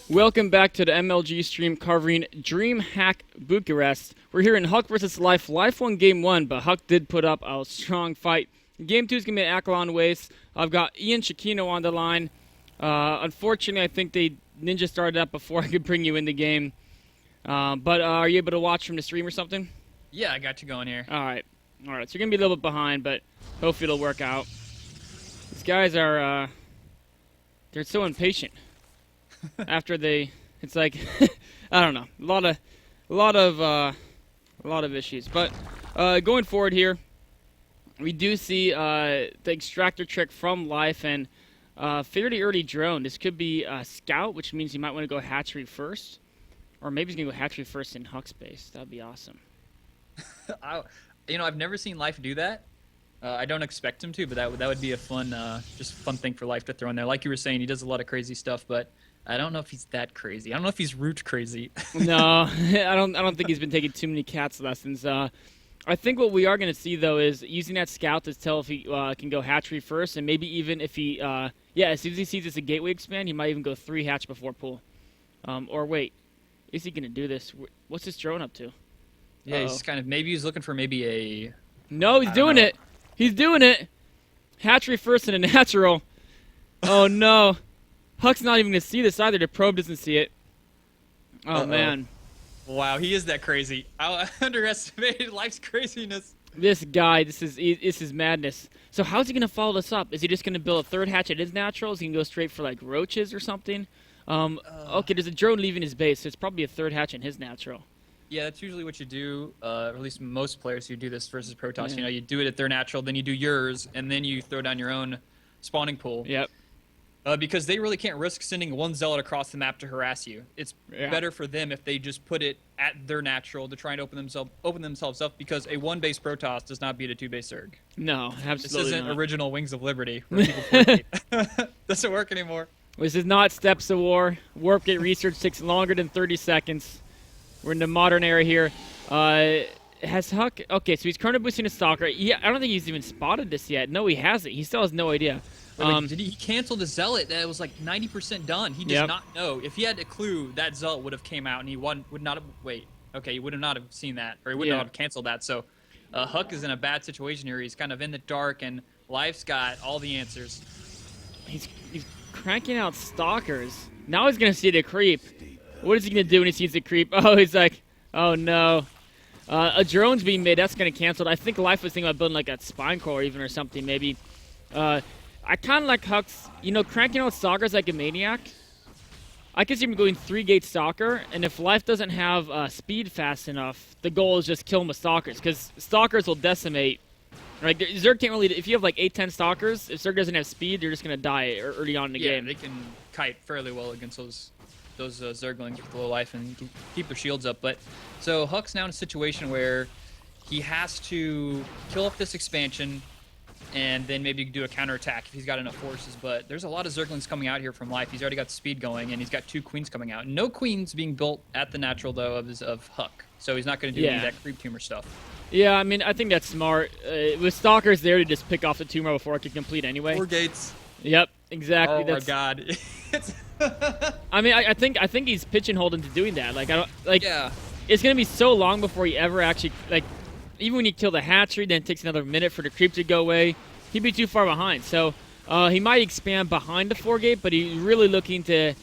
Welcome back to the MLG stream covering DreamHack Bucharest. We're here in Huck versus Life. Life won game 1, but Huck did put up a strong fight. Game 2 is going to be an Akalon Waste. I've got Ian Shakino on the line. Unfortunately, I think they ninja started up before I could bring you in the game. But are you able to watch from the stream or something? Yeah, I got you going here. All right. So you're going to be a little bit behind, but hopefully it'll work out. These guys are, they're so impatient. After it's like, I don't know, a lot of issues. But going forward here, we do see the extractor trick from Life and fairly early drone. This could be Scout, which means you might want to go hatchery first, or maybe he's gonna go hatchery first in Huck space. That'd be awesome. I've never seen Life do that. I don't expect him to, but that would be a fun, just fun thing for Life to throw in there. Like you were saying, he does a lot of crazy stuff, but I don't know if he's that crazy. I don't know if he's root crazy. No, I don't think he's been taking too many cats lessons. I think what we are going to see, though, is using that scout to tell if he can go hatchery first, and maybe even if he, as soon as he sees it's a gateway expand, he might even go 3 hatch before pull. Or wait, is he going to do this? What's this drone up to? Yeah, he's kind of, maybe he's looking for maybe a... No, he's doing it. He's doing it. Hatchery first and a natural. Oh, no. Huck's not even going to see this either. The probe doesn't see it. Oh, man. Wow, he is that crazy. I underestimated Life's craziness. This guy, this is madness. So how's he going to follow this up? Is he just going to build a 3rd hatch at his natural? Is he going to go straight for, like, roaches or something? Okay, there's a drone leaving his base, so it's probably a 3rd hatch in his natural. Yeah, that's usually what you do, or at least most players who do this versus Protoss. Yeah. You do it at their natural, then you do yours, and then you throw down your own spawning pool. Yep. Because they really can't risk sending one zealot across the map to harass you. It's better for them if they just put it at their natural to try and open themselves up, because a 1-base Protoss does not beat a 2-base Zerg. No, absolutely This isn't not. original Wings of Liberty, where people play. Doesn't work anymore. This is not Steps of War. Warp gate research takes longer than 30 seconds. We're in the modern era here. Has Huck... Okay, so he's currently boosting a Stalker. Yeah, I don't think he's even spotted this yet. No, he hasn't. He still has no idea. Did he cancel the Zealot that was like 90% done? He does not know. If he had a clue, that Zealot would have came out and he would not have... Wait. Okay, he would have not have seen that. Or he would not have canceled that. So Huck is in a bad situation here. He's kind of in the dark, and Life's got all the answers. He's cranking out Stalkers. Now he's going to see the creep. What is he going to do when he sees the creep? Oh, he's like, oh no. A drone's being made. That's going to cancel it. I think Life was thinking about building like a spine core even or something maybe. I kind of like Huck's, cranking out Stalkers like a maniac. I could see him going 3-gate Stalker, and if Life doesn't have speed fast enough, the goal is just kill him with Stalkers, because Stalkers will decimate. Like, Zerg can't really, if you have like 8-10 Stalkers, if Zerg doesn't have speed, they're just going to die early on in the game. Yeah, they can kite fairly well against those Zerglings with low life and keep their shields up. But so Huck's now in a situation where he has to kill off this expansion and then maybe do a counterattack if he's got enough forces. But there's a lot of Zerglings coming out here from Life. He's already got speed going, and he's got 2 queens coming out. No queens being built at the natural, though, of Huck. So he's not going to do any of that creep tumor stuff. Yeah, I mean, I think that's smart. With Stalkers there to just pick off the tumor before it can complete anyway. 4 gates. Yep, exactly. Oh my god. I mean, I think he's pigeonholed into doing that. Like, it's gonna be so long before he ever actually, like, even when you kill the hatchery, then it takes another minute for the creep to go away. He'd be too far behind. So he might expand behind the 4-gate, but he's really looking to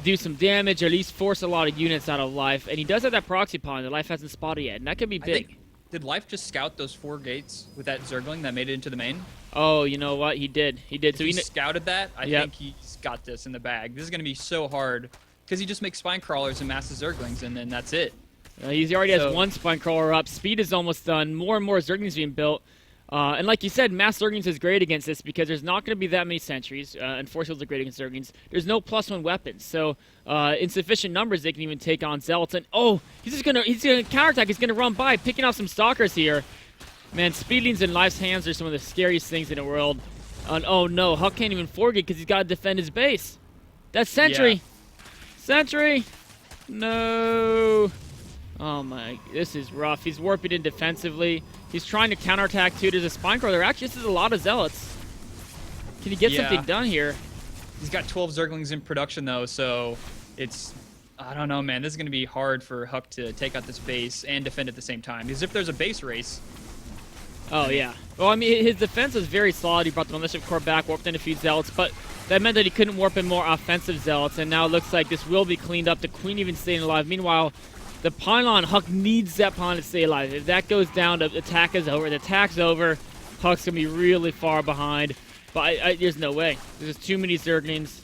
do some damage, or at least force a lot of units out of Life. And he does have that proxy pawn that Life hasn't spotted yet, and that could be big. Did Life just scout those 4 gates with that Zergling that made it into the main? Oh, you know what? He did. So he scouted that. I think he's got this in the bag. This is going to be so hard because he just makes spine crawlers and massive Zerglings, and then that's it. He already has 1 spine crawler up. Speed is almost done. More and more Zerglings being built. And like you said, mass Zerglings is great against this because there's not going to be that many sentries, and Force Shields are great against Zerglings. There's no +1 weapons, so in sufficient numbers they can even take on Zealots. And he's gonna counterattack. He's gonna run by, picking off some Stalkers here. Man, Speedlings in Life's hands are some of the scariest things in the world. And oh no, Huck can't even forget because he's got to defend his base. That's sentry. Yeah. Sentry. No. Oh my, this is rough. He's warping in defensively. He's trying to counterattack too. There's a spine core. There actually is a lot of Zealots. Can he get something done here? He's got 12 Zerglings in production though, so it's, I don't know, man. This is going to be hard for Huck to take out this base and defend at the same time. Because if there's a base race... Oh, yeah. Well, I mean, his defense was very solid. He brought the Militia Corps back, warped in a few Zealots, but that meant that he couldn't warp in more offensive Zealots, and now it looks like this will be cleaned up. The Queen even staying alive. Meanwhile, the pylon, Huck needs that pylon to stay alive. If that goes down, the attack is over. The attack's over. Huck's going to be really far behind. But there's no way. There's just too many Zerglings.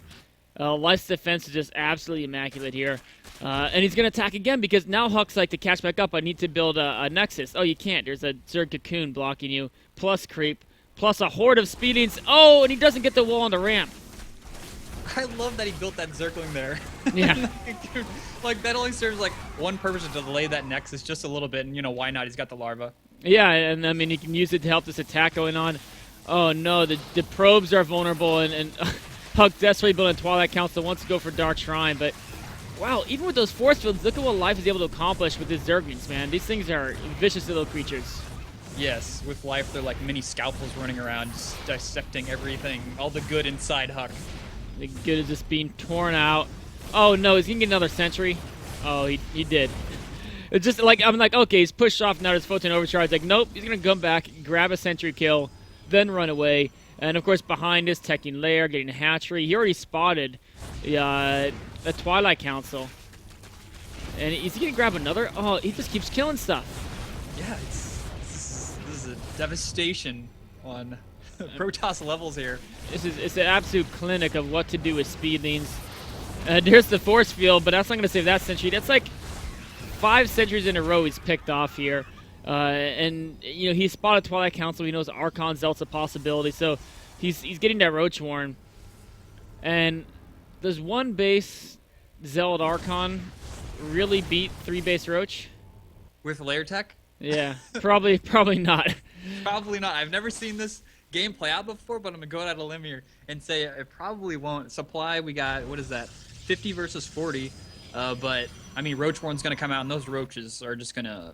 Life's defense is just absolutely immaculate here. And he's going to attack again because now Huck's like, to catch back up, I need to build a Nexus. Oh, you can't. There's a Zerg Cocoon blocking you, plus creep, plus a horde of speedings. Oh, and he doesn't get the wall on the ramp. I love that he built that Zergling there. Yeah. Dude, like, that only serves, like, one purpose, to delay that Nexus just a little bit, and, you know, why not? He's got the larva. Yeah, and I mean, you can use it to help this attack going on. Oh, no, the probes are vulnerable, and Huck desperately building Twilight Council, wants to go for Dark Shrine, but wow, even with those force fields, look at what Life is able to accomplish with his Zerglings, man. These things are vicious little creatures. Yes, with Life, they're like mini scalpels running around, just dissecting everything, all the good inside Huck. The good is just being torn out. Oh no, is he gonna get another sentry? Oh, he did. It's just like, I'm like, okay, he's pushed off now, his Photon Overcharge. Like, nope, he's gonna come back, grab a sentry kill, then run away. And of course, behind us, teching Lair, getting a hatchery. He already spotted the Twilight Council. And is he gonna grab another? Oh, he just keeps killing stuff. Yeah, this is a devastation on Protoss levels here. It's an absolute clinic of what to do with speedlings. There's the force field, but that's not gonna save that sentry. That's like 5 sentries in a row he's picked off here. And you know, he spotted Twilight Council. He knows Archon Zealot's a possibility, so he's getting that Roach Warren. And does one base Zealot Archon really beat 3 base Roach? With layer tech? Yeah, probably not. Probably not. I've never seen this game play out before, but I'm gonna go out on a limb here and say it probably won't. Supply, we got, what is that, 50 versus 40. But I mean, Roach Warren's gonna come out, and those roaches are just gonna,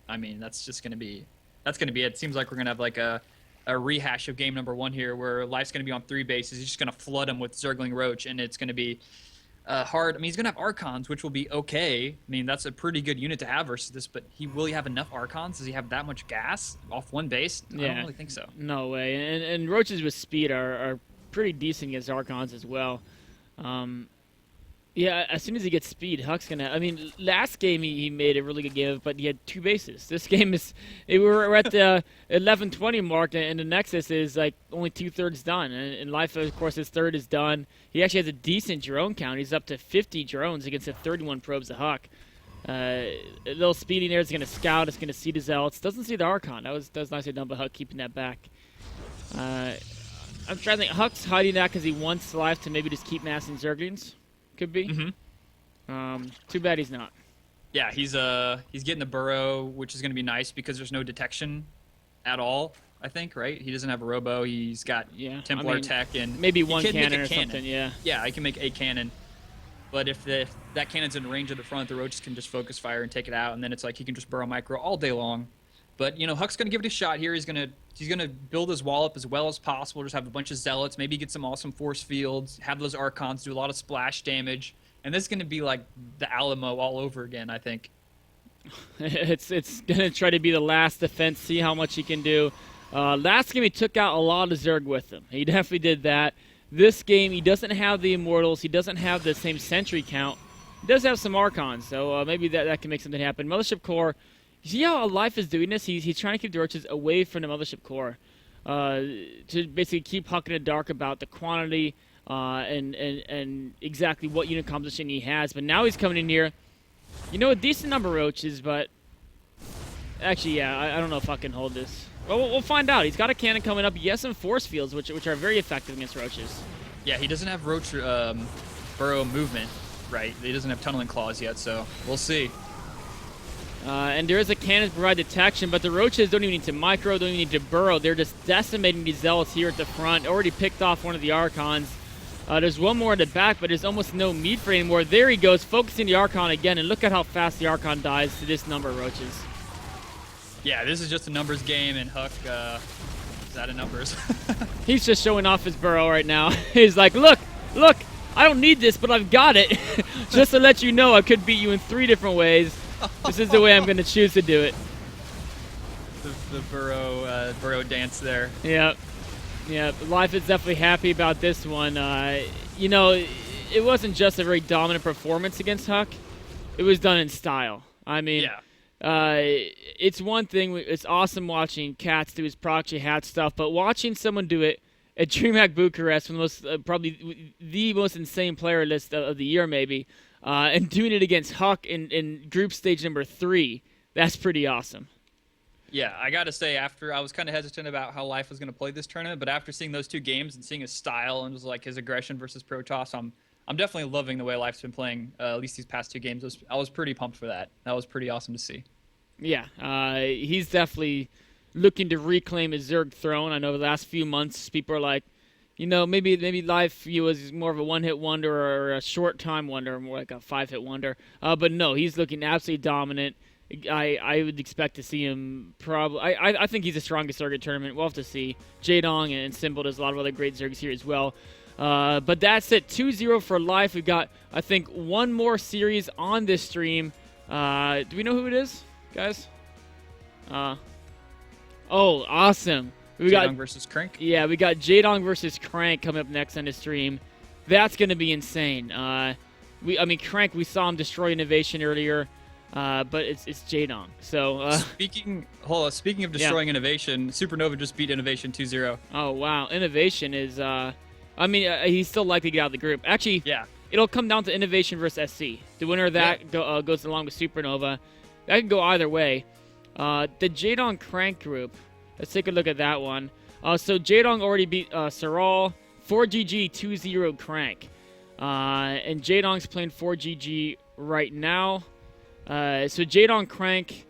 I mean, that's gonna be it. It seems like we're gonna have like a rehash of game number 1 here, where Life's gonna be on 3 bases. He's just gonna flood him with Zergling Roach, and it's gonna be hard. I mean, he's gonna have Archons, which will be okay. I mean, that's a pretty good unit to have versus this, but will he have enough Archons? Does he have that much gas off 1 base? Yeah. I don't really think so. No way. And Roaches with speed are pretty decent against Archons as well. Yeah, as soon as he gets speed, Huck's gonna. I mean, last game he made a really good game, but he had 2 bases. This game we're at the 11:20 mark, and the Nexus is like only 2/3 done. And Life, of course, his 1/3 is done. He actually has a decent drone count. He's up to 50 drones against the 31 probes of Huck. A little speeding there is gonna scout. It's gonna see the Zealots. Doesn't see the Archon. That was nicely done by Huck, keeping that back. I'm trying to think. Huck's hiding that because he wants Life to maybe just keep massing Zerglings. Could be. Mm-hmm. Too bad he's not. Yeah, he's getting the burrow, which is going to be nice because there's no detection at all, I think, right? He doesn't have a robo. He's got Templar tech and maybe one cannon or something. Yeah. Yeah, I can make a cannon. But if that cannon's in range of the front, the roaches can just focus fire and take it out, and then it's like he can just burrow micro all day long. But you know, Huck's going to give it a shot here. He's gonna build his wall up as well as possible. Just have a bunch of Zealots, maybe get some awesome force fields, have those Archons do a lot of splash damage, and this is going to be like the Alamo all over again, I think. It's going to try to be the last defense, see how much he can do. Last game he took out a lot of Zerg with him. He definitely did that. This game he doesn't have the Immortals. He doesn't have the same sentry count. He does have some Archons, so maybe that can make something happen. Mothership Core. You see how Life is doing this? He's trying to keep the roaches away from the Mothership Core to basically keep Huck in the dark about the quantity and exactly what unit composition he has. But now he's coming in here. You know, a decent number of roaches, but actually, yeah, I don't know if I can hold this. Well, we'll find out. He's got a cannon coming up. He has some force fields, which are very effective against roaches. Yeah, he doesn't have roach burrow movement, right? He doesn't have tunneling claws yet, so we'll see. And there is a cannon to provide detection, but the roaches don't even need to micro, don't even need to burrow. They're just decimating these Zealots here at the front. Already picked off one of the Archons. There's one more in the back, but there's almost no meat for it anymore. There he goes, focusing the Archon again, and look at how fast the Archon dies to this number of roaches. Yeah, this is just a numbers game, and Huck is out of numbers. He's just showing off his burrow right now. He's like, look, I don't need this, but I've got it. Just to let you know, I could beat you in 3 different ways. This is the way I'm going to choose to do it. The burrow dance there. Yeah. Yeah, Life is definitely happy about this one. You know, it wasn't just a very dominant performance against Huck. It was done in style. I mean, Yeah. it's one thing. It's awesome watching Cats do his proxy hat stuff, but watching someone do it at DreamHack Bucharest, one of the most, probably the most insane player list of the year, maybe, and doing it against Huck in group stage number 3, that's pretty awesome. Yeah, I got to say, after I was kind of hesitant about how Life was going to play this tournament, but after seeing those 2 games and seeing his style and just like his aggression versus Protoss, I'm definitely loving the way Life's been playing. At least these past 2 games, I was pretty pumped for that. That was pretty awesome to see. Yeah, he's definitely looking to reclaim his Zerg throne. I know the last few months people are like, you know, maybe Life was more of a one-hit wonder or a short-time wonder, more like a 5-hit wonder. But no, he's looking absolutely dominant. I would expect to see him probably. I think he's the strongest Zerg tournament. We'll have to see. Jaedong and Symbol does a lot of other great Zergs here as well. But that's it. 2-0 for Life. We've got, I think, one more series on this stream. Do we know who it is, guys? Oh, awesome. We got versus Crank. Yeah, we got Jaedong versus Crank coming up next on the stream. That's going to be insane. I mean, Crank, we saw him destroy Innovation earlier. But it's Jaedong. So speaking of destroying Innovation, Supernova just beat Innovation 2-0. Oh wow, Innovation is I mean he's still likely to get out of the group. Actually, yeah, it'll come down to Innovation versus SC. The winner of that goes along with Supernova. That can go either way. The Jaedong Crank group. Let's take a look at that one. So Jaedong already beat Saral 4GG 2-0 Crank. And Jaedong's playing 4GG right now. So Jaedong Crank,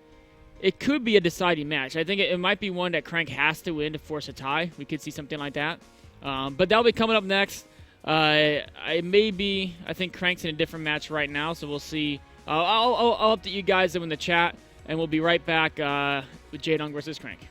it could be a deciding match. I think it might be one that Crank has to win to force a tie. We could see something like that. But that'll be coming up next. I think Crank's in a different match right now, so we'll see. I'll update you guys in the chat, and we'll be right back with Jaedong versus Crank.